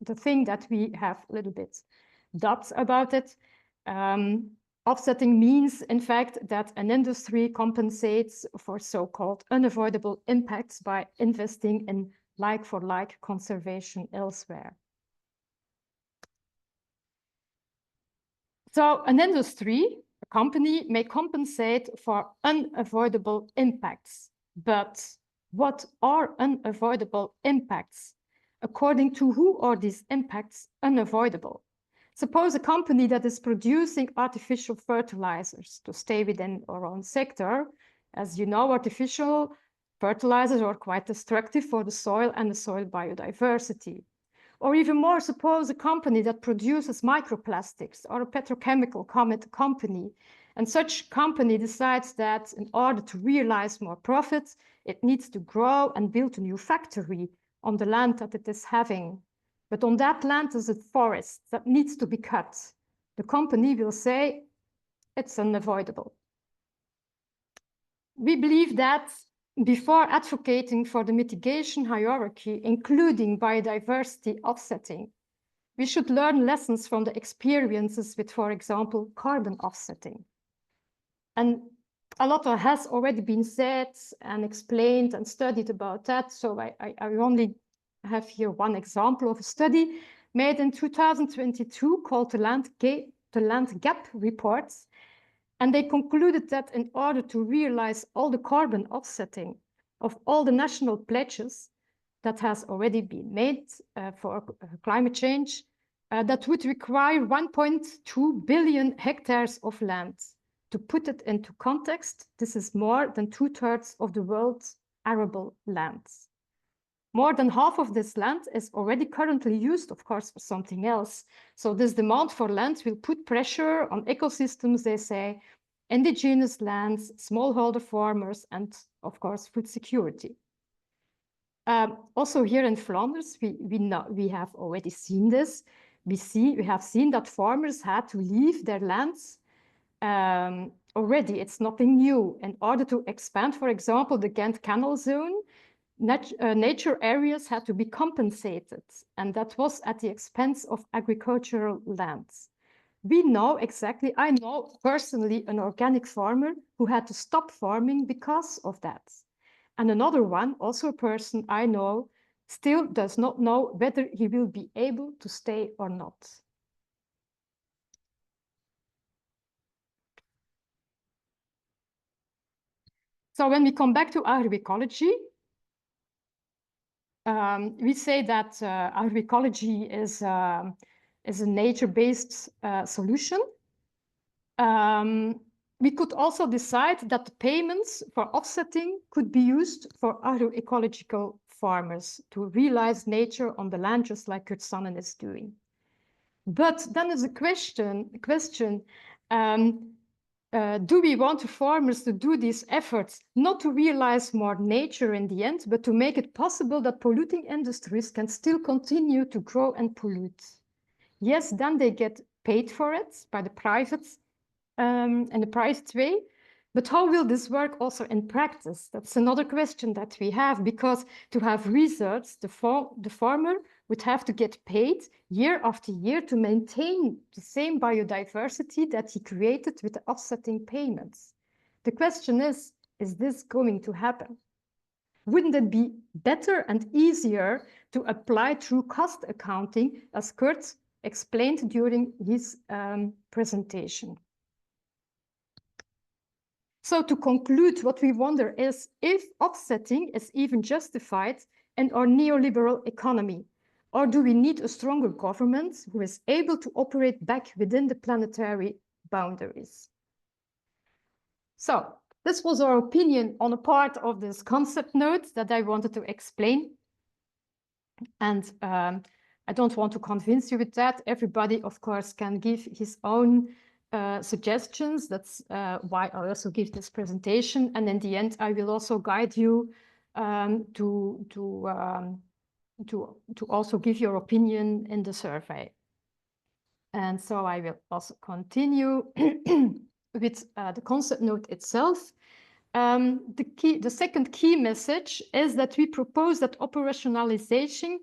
[SPEAKER 4] the thing that we have a little bit doubts about it. Offsetting means, in fact, that an industry compensates for so-called unavoidable impacts by investing in like-for-like conservation elsewhere. So an industry, a company, may compensate for unavoidable impacts. But what are unavoidable impacts? According to who are these impacts unavoidable? Suppose a company that is producing artificial fertilizers, to stay within our own sector. As you know, artificial fertilizers are quite destructive for the soil and the soil biodiversity. Or even more, suppose a company that produces microplastics, or a petrochemical company, and such company decides that in order to realize more profits, it needs to grow and build a new factory on the land that it is having. But on that land is a forest that needs to be cut. The company will say, It's unavoidable. We believe that before advocating for the mitigation hierarchy, including biodiversity offsetting, we should learn lessons from the experiences with, for example, carbon offsetting. And a lot has already been said and explained and studied about that. So I only have here one example of a study made in 2022 called the Land Gap Report. And they concluded that in order to realize all the carbon offsetting of all the national pledges that has already been made for climate change, that would require 1.2 billion hectares of land. To put it into context, this is more than 2/3 of the world's arable lands. More than half of this land is already currently used, of course, for something else. So this demand for land will put pressure on ecosystems, they say, indigenous lands, smallholder farmers, and of course, food security. Also here in Flanders, we have already seen this. We have seen that farmers had to leave their lands already. It's nothing new. In order to expand, for example, the Ghent Canal Zone, nature areas had to be compensated, and that was at the expense of agricultural lands. We know exactly, I know personally an organic farmer who had to stop farming because of that. And another one, also a person I know, still does not know whether he will be able to stay or not. So when we come back to agroecology, we say that agroecology is a nature-based solution. We could also decide that the payments for offsetting could be used for agroecological farmers to realize nature on the land, just like Sannen is doing. But then there's a question, do we want the farmers to do these efforts not to realize more nature in the end, but to make it possible that polluting industries can still continue to grow and pollute? Yes, then they get paid for it by the private in the private way. But how will this work also in practice? That's another question that we have, because to have results, the farmer would have to get paid year after year to maintain the same biodiversity that he created with the offsetting payments. The question is this going to happen? Wouldn't it be better and easier to apply through cost accounting, as Kurt explained during his presentation? So to conclude, what we wonder is if offsetting is even justified in our neoliberal economy, or do we need a stronger government who is able to operate back within the planetary boundaries? So this was our opinion on a part of this concept note that I wanted to explain. And I don't want to convince you with that. Everybody, of course, can give his own suggestions. That's why I also give this presentation. And in the end, I will also guide you to also give your opinion in the survey. And so I will also continue with the concept note itself. The second key message is that we propose that operationalizing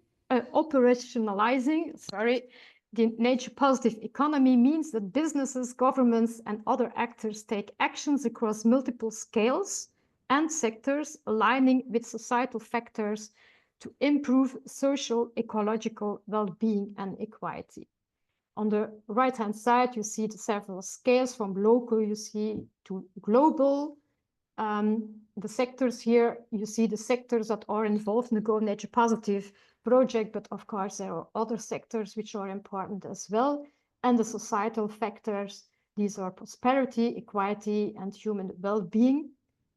[SPEAKER 4] the nature-positive economy means that businesses, governments, and other actors take actions across multiple scales and sectors, aligning with societal factors to improve social, ecological well-being and equality. On the right-hand side, you see the several scales from local, you see, to global. The sectors here, you see the sectors that are involved in the GoNaturePositive project, but of course there are other sectors which are important as well. And the societal factors, these are prosperity, equality, and human well-being.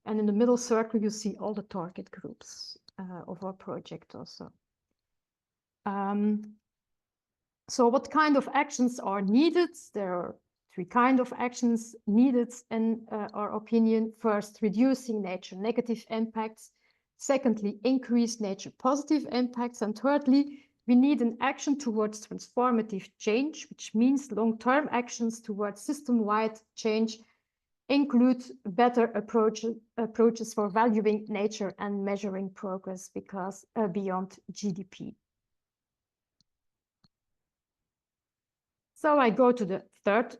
[SPEAKER 4] And in the middle circle, you see all the target groups of our project also. So what kind of actions are needed? There are three kinds of actions needed in our opinion. First, reducing nature negative impacts. Secondly, increase nature positive impacts. And thirdly, We need an action towards transformative change, which means long-term actions towards system-wide change include better approaches for valuing nature and measuring progress because beyond GDP. So I go to the third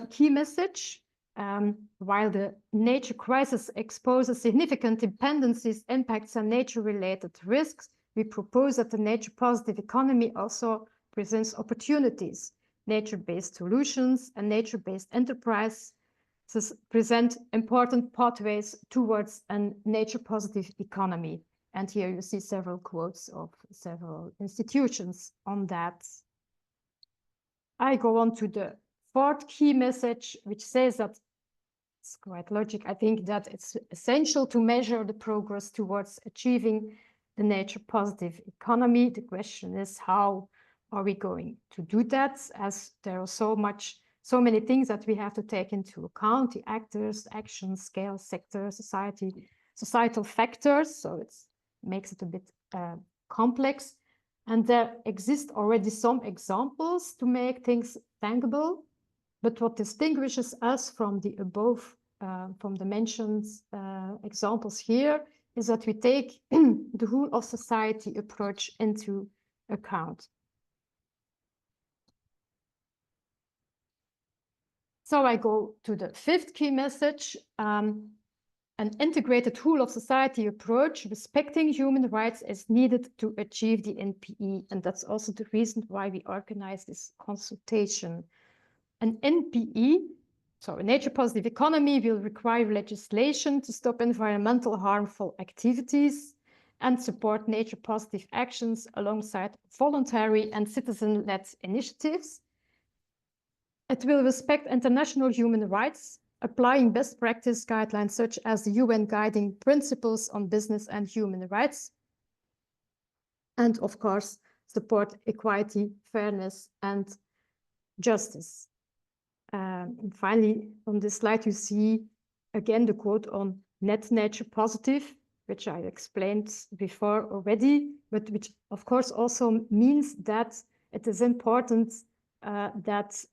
[SPEAKER 4] key message. While the nature crisis exposes significant dependencies, impacts, and nature-related risks, we propose that the nature-positive economy also presents opportunities. Nature-based solutions and nature-based enterprise present important pathways towards a nature-positive economy. And here you see several quotes of several institutions on that. I go on to the fourth key message, which says that it's quite logic. I think that it's essential to measure the progress towards achieving the nature-positive economy. The question is, how are we going to do that? As there are so many things that we have to take into account: the actors, actions, scale, sector, societal factors. So it makes it a bit complex. And there exist already some examples to make things tangible. But what distinguishes us from the above, from the mentioned examples here, is that we take the whole of society approach into account. So I go to the fifth key message. An integrated whole of society approach respecting human rights is needed to achieve the NPE. And that's also the reason why we organize this consultation. An NPE, so a nature-positive economy, will require legislation to stop environmental harmful activities and support nature-positive actions alongside voluntary and citizen-led initiatives. It will respect international human rights, applying best practice guidelines such as the UN Guiding Principles on Business and Human Rights, and of course, support equality, fairness, and justice. And finally, on this slide, you see again the quote on net nature positive, which I explained before already, but which of course also means that it is important that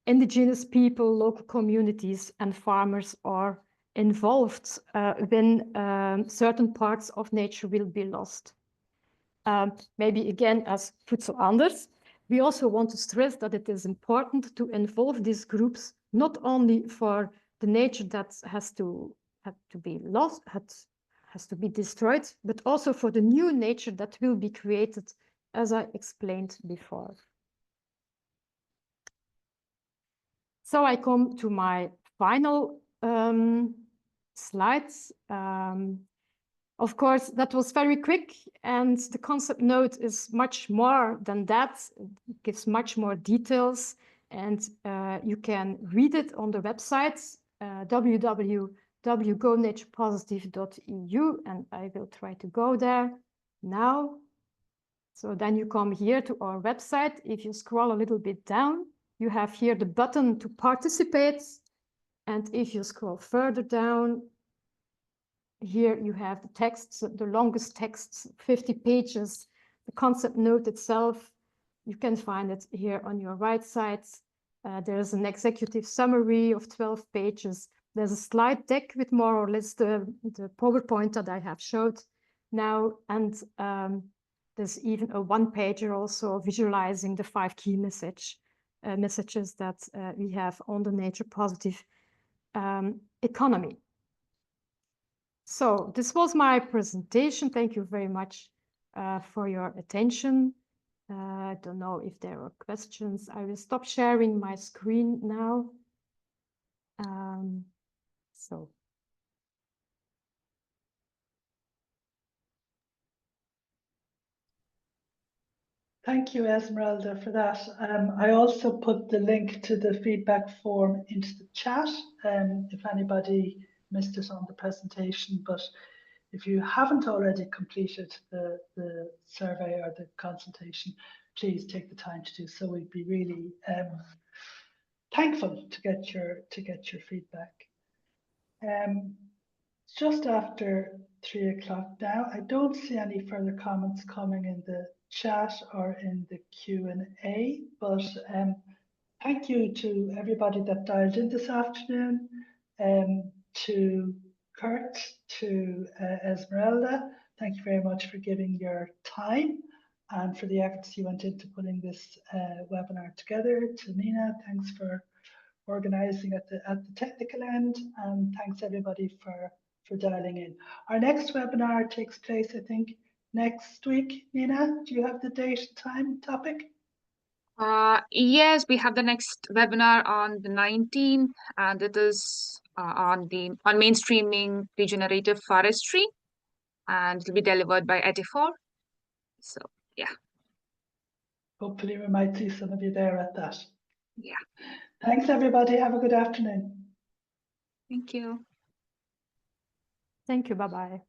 [SPEAKER 4] indigenous people, local communities, and farmers are involved when certain parts of nature will be lost. Maybe again, as voedselanders, we also want to stress that it is important to involve these groups not only for the nature that has to be lost, has to be destroyed, but also for the new nature that will be created, as I explained before. So I come to my final slides. Of course, that was very quick, and the concept note is much more than that. It gives much more details, and you can read it on the website, www.GoNaturePositive.eu, and I will try to go there now. So then you come here to our website. If you scroll a little bit down, you have here the button to participate. And if you scroll further down, here you have the texts, the longest texts, 50 pages, the concept note itself. You can find it here on your right side. There is an executive summary of 12 pages. There's a slide deck with more or less the PowerPoint that I have showed now. And there's even a one-pager also visualizing the 5 key messages that we have on the nature-positive economy. So this was my presentation. Thank you very much for your attention. I don't know if there are questions. I will stop sharing my screen now.
[SPEAKER 1] Thank you, Esmeralda, for that. I also put the link to the feedback form into the chat if anybody missed it on the presentation. But if you haven't already completed the survey or the consultation, please take the time to do so. We'd be really thankful to get your feedback. Just after 3 o'clock now. I don't see any further comments coming in the chat or in the Q&A, but thank you to everybody that dialed in this afternoon, to Kurt, to Esmeralda. Thank you very much for giving your time and for the efforts you went into putting this webinar together. To Nina, thanks for organising at the technical end, and thanks everybody for dialing in. Our next webinar takes place, I think, next week. Nina, do you have the date, time, topic?
[SPEAKER 2] Yes, we have the next webinar on the 19th, and it is on mainstreaming regenerative forestry, and it will be delivered by Etifor. So yeah.
[SPEAKER 1] Hopefully we might see some of you there at that.
[SPEAKER 2] Yeah.
[SPEAKER 1] Thanks everybody. Have a good afternoon.
[SPEAKER 2] Thank you.
[SPEAKER 4] Thank you. Bye-bye.